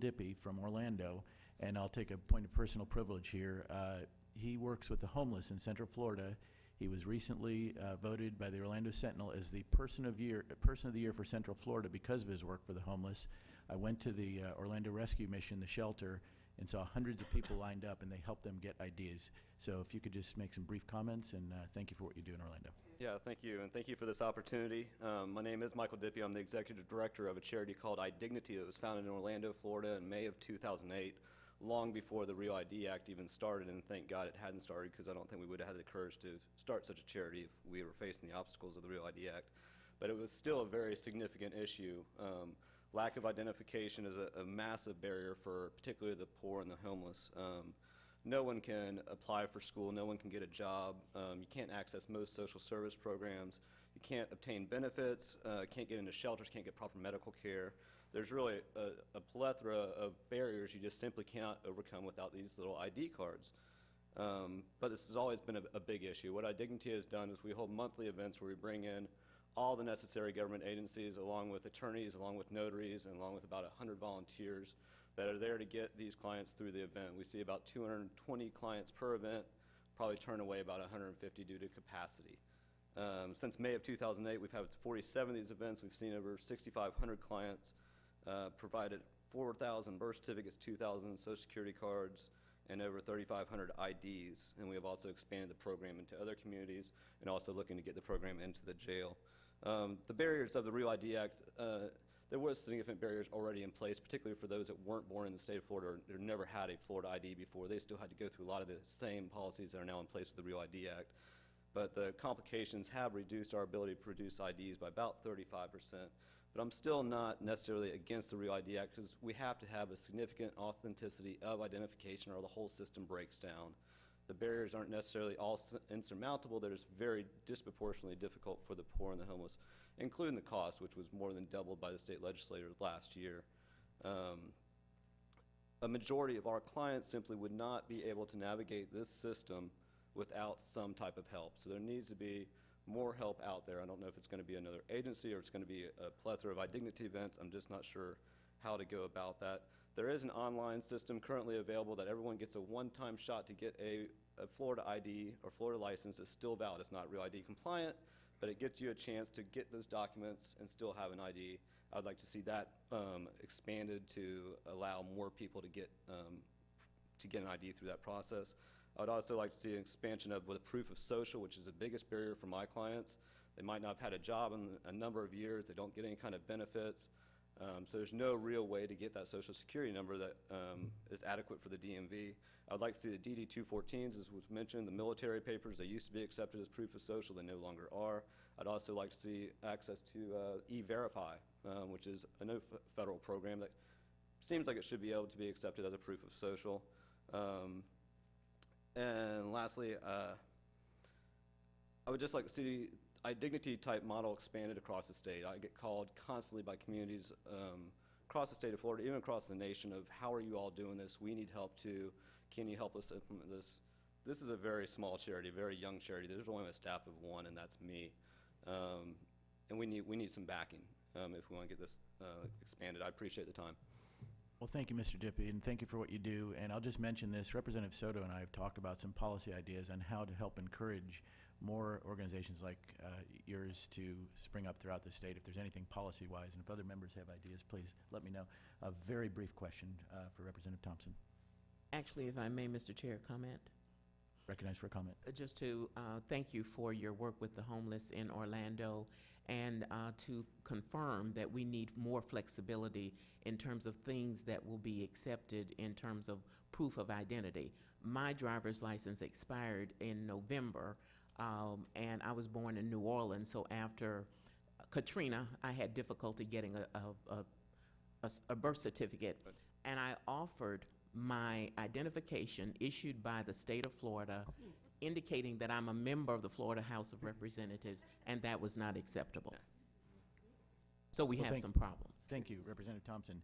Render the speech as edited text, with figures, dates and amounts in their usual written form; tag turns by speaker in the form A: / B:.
A: Dippy from Orlando, and I'll take a point of personal privilege here. He works with the homeless in Central Florida. He was recently voted by the Orlando Sentinel as the Person of the Year for Central Florida because of his work for the homeless. I went to the Orlando Rescue Mission, the shelter, and saw hundreds of people lined up, and they helped them get ideas. So if you could just make some brief comments, and thank you for what you do in Orlando.
B: Yeah, thank you, and thank you for this opportunity. My name is Michael Dippy. I'm the executive director of a charity called IDignity that was founded in Orlando, Florida in May of 2008, long before the Real ID Act even started, and thank God it hadn't started, because I don't think we would have had the courage to start such a charity if we were facing the obstacles of the Real ID Act. But it was still a very significant issue. Lack of identification is a massive barrier for particularly the poor and the homeless. No one can apply for school, no one can get a job, you can't access most social service programs, you can't obtain benefits, can't get into shelters, can't get proper medical care. There's really a plethora of barriers you just simply cannot overcome without these little ID cards. But this has always been a big issue. What IDignity has done is we hold monthly events where we bring in all the necessary government agencies, along with attorneys, along with notaries, and along with about 100 volunteers that are there to get these clients through the event. We see about 220 clients per event, probably turn away about 150 due to capacity. Since May of 2008, we've had 47 of these events. We've seen over 6,500 clients, provided 4,000 birth certificates, 2,000 social security cards, and over 3,500 IDs. And we have also expanded the program into other communities and also looking to get the program into the jail. The barriers of the Real ID Act, there was significant barriers already in place, particularly for those that weren't born in the state of Florida or never had a Florida ID before. They still had to go through a lot of the same policies that are now in place with the Real ID Act. But the complications have reduced our ability to produce IDs by about 35%. But I'm still not necessarily against the Real ID Act because we have to have a significant authenticity of identification or the whole system breaks down. The barriers aren't necessarily all insurmountable. They're just very disproportionately difficult for the poor and the homeless, including the cost, which was more than doubled by the state legislature last year. A majority of our clients simply would not be able to navigate this system without some type of help. So there needs to be more help out there. I don't know if it's going to be another agency or it's going to be a plethora of IDignity events. I'm just not sure how to go about that. There is an online system currently available that everyone gets a one-time shot to get a Florida ID or Florida license. It's still valid. It's not Real ID compliant, but it gives you a chance to get those documents and still have an ID. I'd like to see that expanded to allow more people to get an ID through that process. I would also like to see an expansion of with proof of social, which is the biggest barrier for my clients. They might not have had a job in a number of years. They don't get any kind of benefits. So there's no real way to get that social security number that is adequate for the DMV. I would like to see the DD-214s, as was mentioned, the military papers. They used to be accepted as proof of social. They no longer are. I'd also like to see access to E-Verify, which is a new federal program that seems like it should be able to be accepted as a proof of social. And lastly, I would just like to see IDignity type model expanded across the state. I get called constantly by communities across the state of Florida, even across the nation, of how are you all doing this? We need help too. Can you help us implement this? This is a very small charity, a very young charity. There's only a staff of one, and that's me. And we need some backing if we want to get this expanded. I appreciate the time.
A: Well, thank you, Mr. Dippy, and thank you for what you do. And I'll just mention this. Representative Soto and I have talked about some policy ideas on how to help encourage more organizations like yours to spring up throughout the state. If there's anything policy-wise, and if other members have ideas, please let me know. A very brief question for Representative Thompson.
C: Actually, if I may, Mr. Chair, comment.
A: Recognized for a comment.
C: Just to thank you for your work with the homeless in Orlando, and to confirm that we need more flexibility in terms of things that will be accepted in terms of proof of identity. My driver's license expired in November, and I was born in New Orleans, so after Katrina, I had difficulty getting a birth certificate, and I offered my identification issued by the state of Florida indicating that I'm a member of the Florida House of Representatives, and that was not acceptable. So we have some problems.
A: Thank you, Representative Thompson.